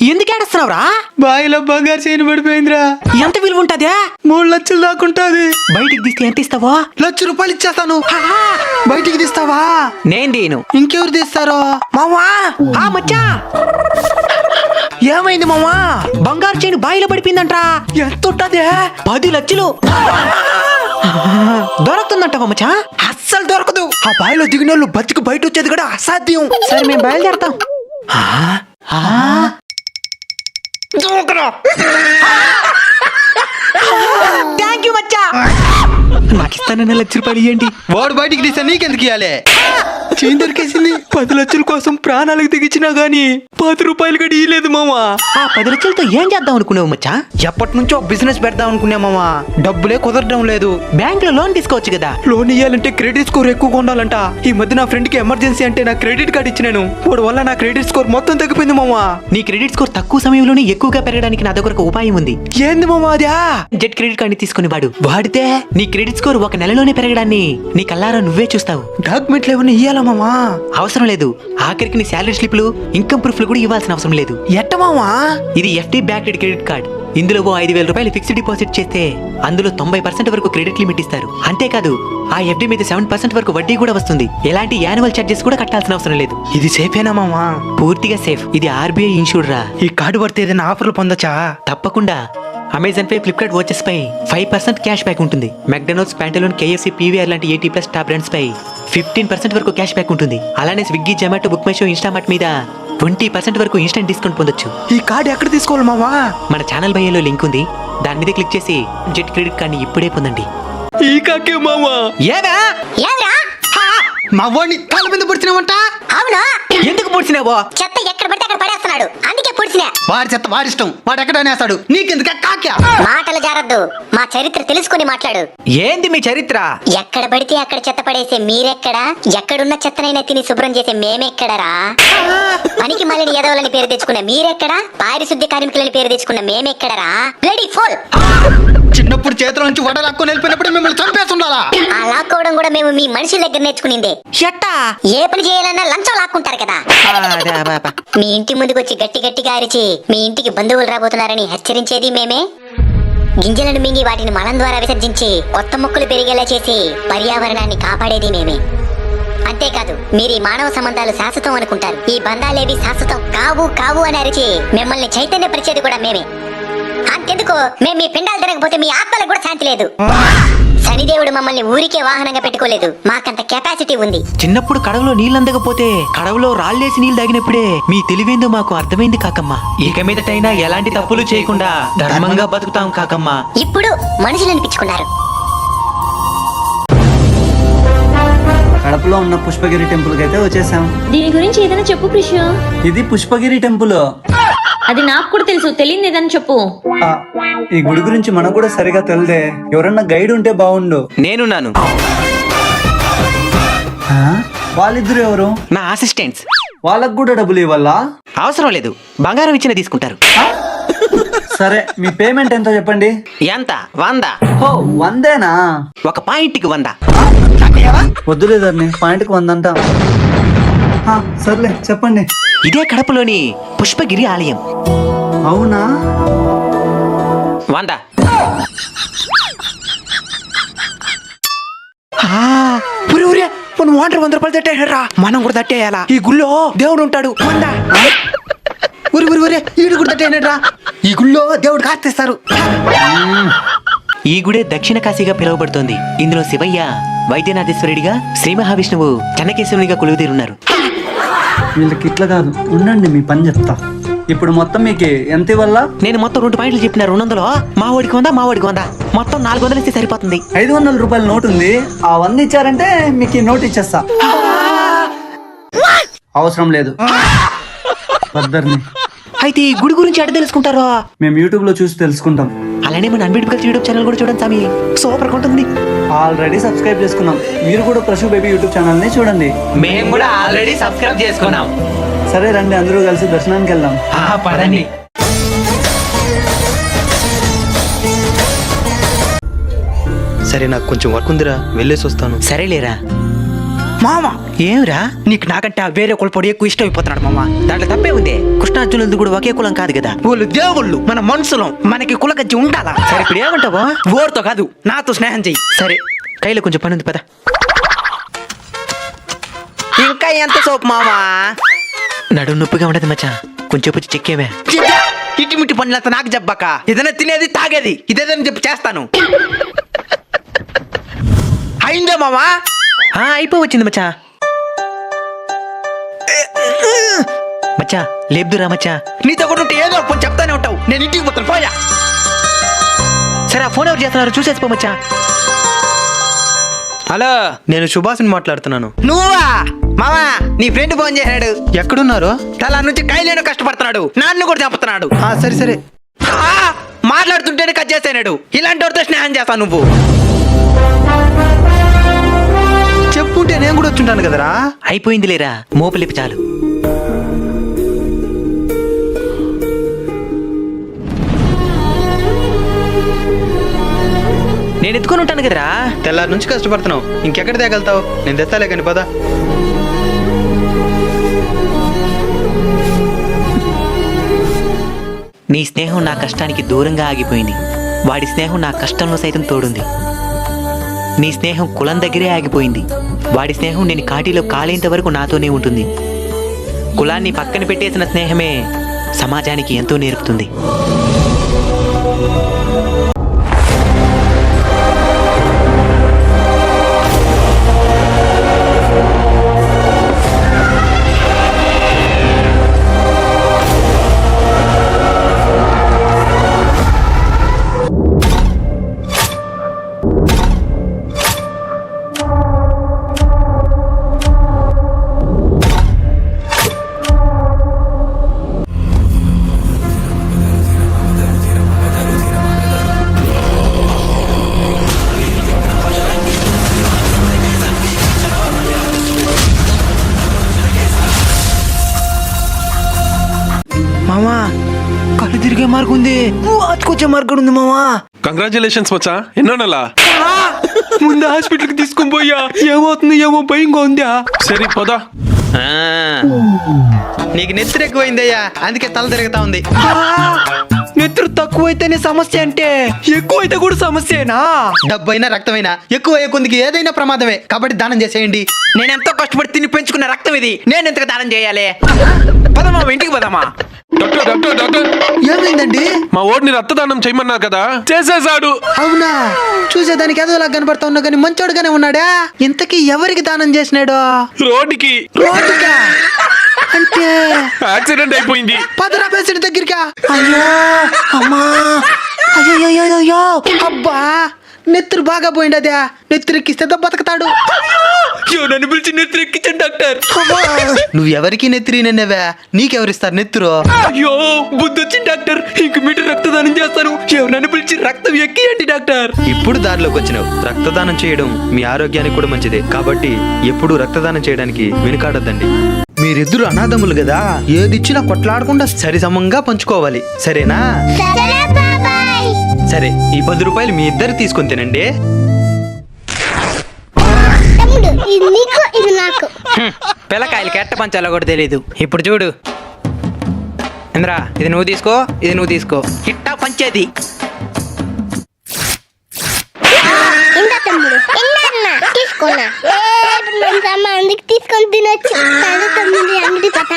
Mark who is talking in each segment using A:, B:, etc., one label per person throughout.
A: ఎందుకు ఏడుస్తున్నావురా?
B: బాయిలో బంగారు చైన్ పడిపోయిందిరా.
A: ఎంత విలువ ఉంటదా?
B: 3 లక్షలు దాకుంటాది.
A: బయటికి తీస్తే ఎంత ఇస్తావో?
B: ₹1,00,000 ఇచ్చేస్తాను. బయటికి తీస్తావా?
A: నేను తీను.
B: ఇంకెవరు తీస్తారో?
A: మావా మచ్చా,
B: ఏమైంది మామా?
A: బంగారు చైన్ బాయిలో పడిపోయిందంట్రా.
B: ఎంత ఉంటది?
A: 10 లక్షలు. దొరుకుతుందంటావా మచ్చా?
B: అస్సలు దొరకదు. ఆ బాయిలో దిగిన వాళ్ళు బతికి బయట వచ్చేది కూడా అసాధ్యం.
A: సరే మేము బయలుదేరతాం. థ్యాంక్ యూ మచ్చా. నాకు ఇస్తానన్న ₹1,00,000 ఇవ్వండి.
B: వాడు బయటికి తీస్తే నీకెందుకు ఇవ్వాలి? చైన్ దొరికేసింది. 10 లక్షల కోసం ప్రాణాలకు తెగించినా గానీ ₹10 కూడా ఇయ్యలేదు మామా.
A: ఆ 10 లక్షలతో ఏం చేద్దాం అనుకున్నావు మచ్చా?
B: ఎప్పటి నుంచో బిజినెస్ పెడదాం అనుకున్నా మామా. డబ్బులే కుదరడం లేదు.
A: బ్యాంక్ లో లోన్ తీసుకోవచ్చు కదా.
B: లోన్ ఇయ్యాలంటే క్రెడిట్ స్కోర్ ఎక్కువగా ఉండాలంట. ఈ మధ్య నా ఫ్రెండ్ కి ఎమర్జెన్సీ అంటే నా క్రెడిట్ కార్డు ఇచ్చినాను. వాడి వల్ల నా క్రెడిట్ స్కోర్ మొత్తం తగ్గిపోయింది మామా.
A: నీ క్రెడిట్ స్కోర్ తక్కువ సమయంలోనే ఎక్కువగా పెరగడానికి నా దగ్గర ఒక ఉపాయం ఉంది.
B: ఏంది మామా అదా?
A: జెట్ క్రెడిట్ కార్డు తీసుకుని వాడితే నీ క్రెడిట్ స్కోర్ 1 నెలలోనే పెరగడాన్ని నీ కల్లారా నువ్వే చూస్తావు.
B: డాక్యుమెంట్లు ఏమన్నా ఇయ్యాలా మామా?
A: అవసరం లేదు. ఆఖరికి నీ శాలరీ స్లిప్లు, ఇన్కమ్ ప్రూఫ్లు కూడా ఇవ్వాల్సిన అవసరం లేదు.
B: ఎట్ట మామా?
A: ఇది FD బ్యాక్డ్ క్రెడిట్ కార్డ్. ఇందులో ₹5,000 ఫిక్స్డ్ డిపాజిట్ చేస్తే అందులో 90% వరకు క్రెడిట్ లిమిట్ ఇస్తారు. అంతేకాదు ఆ FD మీద 7% వరకు వడ్డీ కూడా వస్తుంది. ఎలాంటి యాన్యువల్ చార్జెస్ కూడా కట్టాల్సిన అవసరం లేదు.
B: ఇది సేఫేనా మామా?
A: పూర్తిగా సేఫ్. ఇది RBI ఇన్సూర్డ్ రా.
B: ఈ కార్డు పడితే ఏదైనా ఆఫర్లు పొందొచ్చా?
A: తప్పకుండా. అమెజాన్ పై, ఫ్లిప్కార్ట్ వాచెస్ పై 5% క్యాష్ బ్యాక్ ఉంటుంది. మెక్డొనాల్డ్స్, ప్యాంటలూన్, KFC, PVR లాంటి 80+ టాప్ బ్రాండ్స్ పై 15% వరకు క్యాష్ బ్యాక్ ఉంటుంది. అలానే Swiggy, Zomato, book my show, Instamart మీద 20% వరకు ఇన్స్టెంట్ డిస్కౌంట్ పొందొచ్చు.
B: ఈ కార్డు ఎక్కడ తీసుకోవాలి మామా?
A: మన ఛానల్ బయోలో లింక్ ఉంది. దాని మీద క్లిక్ చేసి జెట్ క్రెడిట్ కార్డ్ ని ఇప్పుడే పొందండి.
B: ఈ కాకే మామా.
A: ఏవా
B: మా వాడిని కాళ్ళ మీద పొడిచినావంట?
C: అవునా?
A: ఎందుకు పొడిచినావో?
C: చెత్త ఎక్కడ పడితే అక్కడ పడేస్తున్నాడు, అందుకే పొడిచినా.
B: వాడి చెత్త వాడిష్టం. వాడు ఎక్కడ అనేస్తాడు, నీకెందుకు కాక్యా?
C: మాటలు జారద్దు, మా చరిత్ర తెలుసుకుని మాట్లాడు.
A: ఏంది మీ చరిత్ర?
C: ఎక్కడ పడితే అక్కడ చెత్త పడేసే మీరెక్కడా? ఎక్కడున్న చెత్తనైనా తిని శుభ్రం చేసే మేమెక్కడరా? పనికి మళ్ళీ ఎదవలని పేరు తెచ్చుకున్న మీరెక్కడా? పారిశుద్ధ్య కార్మికులని పేరు తెచ్చుకున్న మేమెక్కడరా? Bloody pole.
B: చిన్నప్పుడు చేతుల నుంచి వడ లాక్కొని వెళ్ళిపోయినప్పుడు మిమ్మల్ని చంపేస్తుండాలా?
C: ఆ లాక్కోవడం కూడా మేము మీ మనుషుల దగ్గర నేర్చుకునిందే.
A: ఎట్టా?
C: ఏ పని చేయాలన్నా లంచం లాక్కుంటారు కదా. మీ ఇంటి ముందుకు వచ్చి గట్టి గట్టిగా అరిచి మీ ఇంటికి బంధువులు రాబోతున్నారని హెచ్చరించేది మేమే. గింజలను మింగి వాటిని మలం ద్వారా విసర్జించి కొత్త మొక్కలు పెరిగేలా చేసి పర్యావరణాన్ని కాపాడేది మేమే. అంతేకాదు, మీరు ఈ మానవ సంబంధాలు శాశ్వతం అనుకుంటారు. ఈ బంధాలేవి శాశ్వతం కావు కావు అని అరిచి మిమ్మల్ని చైతన్యపరిచేది కూడా మేమే. అంతెందుకు, మేము మీ పిండాలు తిరగకపోతే మీ ఆత్మలకు కూడా శాంతి లేదు. శనిదేవుడు మమ్మల్ని ఊరికే వాహనంగా పెట్టుకోలేదు, మాకంత కెపాసిటీ ఉంది.
A: చిన్నప్పుడు కడవలో నీళ్ళు అందకపోతే కడవలో రాళ్ళేసి నీళ్ళు తాగినప్పుడే మీ తెలివేందో మాకు అర్థమైంది కాకమ్మ. ఇక మీదటైనా ఎలాంటి తప్పులు చేయకుండా ధర్మంగా బతుకుతాం కాకమ్మ.
C: ఇప్పుడు మనుషులు అనిపించుకున్నారు.
D: కడపలో ఉన్న పుష్పగిరి టెంపుల్ కి అయితే వచ్చేసాం.
E: దీని గురించి ఏదైనా చెప్పు కృష్ణ.
D: ఇది పుష్పగిరి టెంపుల్.
E: అది నాకు కూడా తెలుసు, తెలియదు ఏదైనా చెప్పు.
D: ఈ గుడి గురించి మనకు కూడా సరిగా తెలియదే. ఎవరన్నా గైడ్ ఉంటే బాగుండు.
A: నేనున్నాను.
D: వాళ్ళిద్దరు ఎవరు?
A: నా అసిస్టెంట్స్.
D: వాళ్ళకు కూడా డబ్బులు ఇవ్వాలా?
A: అవసరం లేదు, బంగారం ఇచ్చిన తీసుకుంటారు.
D: సరే, మీ పేమెంట్ ఎంతో చెప్పండి.
A: ఎంత? 100.
D: ఓ, 100ఏనా?
A: ఒక పాయింట్కి 100.
D: వద్దులేదండి, పాయింట్కి 100 అంట. సర్లే చెప్పండి.
A: ఇదే కడపలోని పుష్పగిరి ఆలయం.
D: అవునా?
A: 100.
B: మనం వాటర్ ₹100 తట్టేయరా? మనం కూడా తట్టేయాలా? ఈ గుళ్ళో దేవుడు ఉంటాడు. ఈడు కూడా తట్టేయనరా? ఈ గుళ్ళో దేవుడు కాస్తేస్తారు.
A: ఈ గుడే దక్షిణ కాశీగా పిలువబడుతోంది. ఇందులో శివయ్య వైద్యనాథేశ్వరుడిగా, శ్రీ మహావిష్ణువు చెన్నకేశ్వరునిగా కొలువుదీరున్నారు.
D: వీళ్ళకి ఇట్లా కాదు, ఉండండి మీ పని చెప్తా. ఇప్పుడు మొత్తం మీకు ఎంత ఇవ్వాల?
A: నేను మొత్తం 2 పాయింట్లు చెప్పిన. 200 మా వాడికి 100, మా వాడికి 100, మొత్తం 400 ఇస్తే సరిపోతుంది.
D: ₹500 నోట్ ఉంది. ఆ 100 ఇచ్చారంటే మీకు ఈ నోట్ ఇచ్చేస్తా. అవసరం లేదు. వద్దర్ని.
A: అయితే ఈ గుడి గురించి ఎడ తెలుసుకుంటారో?
D: మేము యూట్యూబ్ లో చూసి తెలుసుకుంటాం.
A: అలానే మన అన్బిటబుల్ యూట్యూబ్ ఛానల్ కూడా చూడండి సామి, సూపర్ ఉంటుంది.
D: ఆల్రెడీ సబ్స్క్రైబ్ చేసుకున్నాం. మీరు కూడా ప్రశు బేబీ యూట్యూబ్ ఛానల్ ని చూడండి.
A: మేము కూడా ఆల్రెడీ సబ్స్క్రైబ్ చేసుకున్నాం.
D: సరే రండి, అందరూ కలిసి దర్శనానికి వెళ్దాం.
A: పదండి.
B: సరే, నాకు కొంచెం వర్క్ ఉందిరా, వెళ్ళేసి వస్తాను.
A: సరేలేరా.
B: మామ ఏమిరా నీకు నాకంటే ఆ వేరే కులపొడి ఎక్కువ ఇష్టం అయిపోతున్నాడు మామ.
A: దాంట్లో తప్పే ఉంది. కృష్ణార్జునులది కూడా ఒకే కులం కాదు కదా.
B: వాళ్ళు దేవుళ్ళు, మన మనుషులం, మనకి కులకజ్జి ఉండాలా.
A: సరే ఇప్పుడు ఏమంటావా?
B: ఓర్తో కాదు, నాతో స్నేహం చెయ్యి.
A: సరే కైలో కొంచెం పని ఉంది పద.
B: ఇంకా ఎంత సోపు మామా?
A: నడుము నొప్పిగా ఉండదు మచ్చా, కొంచెం వచ్చి చెక్కేవే.
B: ఇటిమిటి పనులంతా నాకు చెప్పాక, ఏదైనా తినేది తాగేది ఇదేదని చెప్పి చేస్తాను. అయిందా మామా?
A: అయిపోవచ్చింది మచ్చా. మచ్చా లేపుదురా మచ్చా.
B: నీతో కూడా ఉంటే ఏదో ఒకటి చెప్తానే ఉంటావు. నేను ఇంటికి పోతాను, పోయా.
A: సరే ఆ ఫోన్ ఎవరు చేస్తున్నారు చూసేసిపో మచ్చా.
F: హలో, నేను సుభాష్ని మాట్లాడుతున్నాను.
B: నువ్వా మామా? నీ ఫ్రెండ్ ఫోన్ చేశాడు.
F: ఎక్కడున్నారు?
B: తల నుంచి కైలేను కష్టపడుతున్నాడు, నాన్ను కూడా చంపుతున్నాడు.
F: సరే సరే.
B: మాట్లాడుతుంటేనే కట్ చేస్తాడు. ఇలాంటి వాడితో స్నేహం చేస్తావు నువ్వు?
F: చెప్పుంటే నేను కూడా వచ్చుంటాను కదరా.
A: అయిపోయింది లేరా, మోపలిపి చాలు. నేను ఎత్తుకొని ఉంటాను కదరా.
F: తెల్లారి నుంచి కష్టపడుతున్నావు, ఇంకెక్కడ తేగలుగుతావు? నేను తెస్తాలే కానీ పదా.
A: నీ స్నేహం నా కష్టానికి దూరంగా ఆగిపోయింది. వాడి స్నేహం నా కష్టంలో సైతం తోడుంది. నీ స్నేహం కులం దగ్గరే ఆగిపోయింది. వాడి స్నేహం నేను కాటిలో కాలేంత వరకు నాతోనే ఉంటుంది. కులాన్ని పక్కన పెట్టేసిన స్నేహమే సమాజానికి ఎంతో నేర్పుతుంది.
B: మామా కళ్ళు తిరిగే మార్గం ఉంది, అతుకొచ్చే మార్గం ఉంది మామా.
G: కంగ్రాచులేషన్స్ మచ్చా, ఎన్నో నెలా?
B: ముందు హాస్పిటల్కి తీసుకొని పోయా, ఏమవుతుంది ఏమో భయంగా ఉందా.
G: సరే పదా.
F: నీకు నెత్తిరి ఎక్కువైందయ్యా, అందుకే తల తిరుగుతా ఉంది.
B: నెత్తురు తక్కువైతేనే సమస్య అంటే ఎక్కువైతే కూడా సమస్యేనా?
F: డబ్బైనా రక్తమైనా ఎక్కువ అయ్యే కొందికి ఏదైనా ప్రమాదమే, కాబట్టి దానం చేసేయండి.
B: నేను ఎంతో కష్టపడి తిని పెంచుకున్న రక్తం ఇది, నేను ఎంతగా దానం చేయాలి? పదమా ఇంటికి పదమా.
G: డాక్టర్ డాక్టర్ డాక్టర్,
F: ఏమైందండి?
G: మా ఓడిని రక్తదానం చేయమన్నారు కదా, చేసేసాడు.
F: అవునా? చూసేదానికి ఏదోలా కనబడతా ఉన్నా కానీ మంచోడుగానే ఉన్నాడా? ఇంతకీ ఎవరికి దానం చేసినాడు?
G: రోడ్డుకి
F: రోడ్డుకా? అంటే
G: యాక్సిడెంట్ అయిపోయింది.
F: పదరా పేషెంట్ దగ్గరికా?
B: అయ్యో అమ్మా, అయ్యో
F: అబ్బా, నెత్తురు బాగా పోయిండదా? నెత్తురెక్కిస్తే బతకతాడు.
B: నన్ను పిలిచి నెత్తురు ఎక్కించండి డాక్టర్.
F: నువ్వు ఎవరికి నెత్తిరి నెన్నవా? నీకెవరిస్తారు నెత్తురు?
B: అయ్యో బుద్ధి వచ్చింది డాక్టర్, ఇంక మీటర్ రక్తదానం చేస్తాను, ఎవరన్నా పిలిచి రక్తం ఎక్కియండి డాక్టర్.
F: ఇప్పుడు దారిలోకి వచ్చినావు. రక్తదానం చేయడం మీ ఆరోగ్యానికి కూడా మంచిదే, కాబట్టి ఎప్పుడు రక్తదానం చేయడానికి వెనుకాడద్దండి. మీరిద్దరు అనాథములు కదా, ఏదిచ్చినా కొట్లాడకుండా సరిసమంగా పంచుకోవాలి, సరేనా? సరే, ఈ 10 రూపాయలు మీ ఇద్దరు తీసుకొని తినండి.
B: పిల్లకాయలకి ఎట్ట పంచాలో కూడా తెలీదు. ఇప్పుడు చూడు ఇంద్రా, ఇది నువ్వు తీసుకో, ఇది నువ్వు తీసుకో, ఇట్టా పంచేది.
H: అందుకు తీసుకొని తినొచ్చు. తమ్ముడు అంగడి పట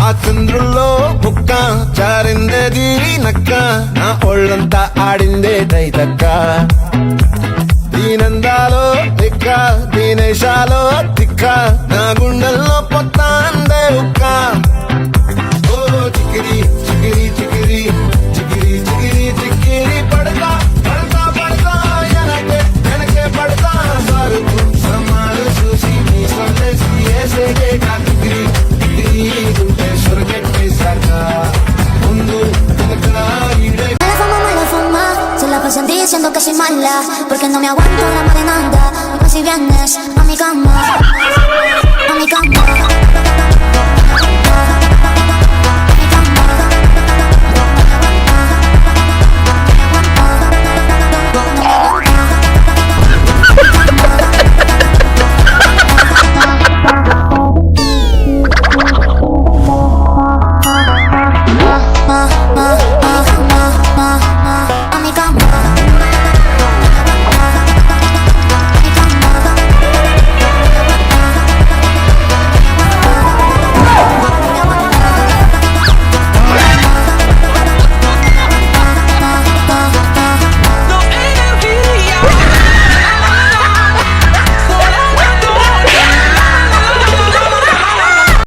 I: ఆ చంద్రుల్లో ముక్క చారిందేది నక్క, నా ఒళ్ళంతా ఆడిందే దైదక్క. దీనందాలో దిక్క, దీనేశాలో దిక్క, నా గుండెల్లో పొత్త అందే ఉక్క. ఓ చికిరి చికిరి చికిరి చికిరి చికిరి చికిరి పడతా పడతా పడతా, వెనకే వెనకే పడతా. సరుకు సమ్మాలు చూసి మీ సొల్లేసి వేసేదే కాకిరి గిరి గుంటే సొరగెట్టి సాక ముందు వెనక ఈడే.
H: mala fama, se la pasan diciendo que soy mala, porque no me aguanto la marenanda, y más si vienes a mi cama. me come on.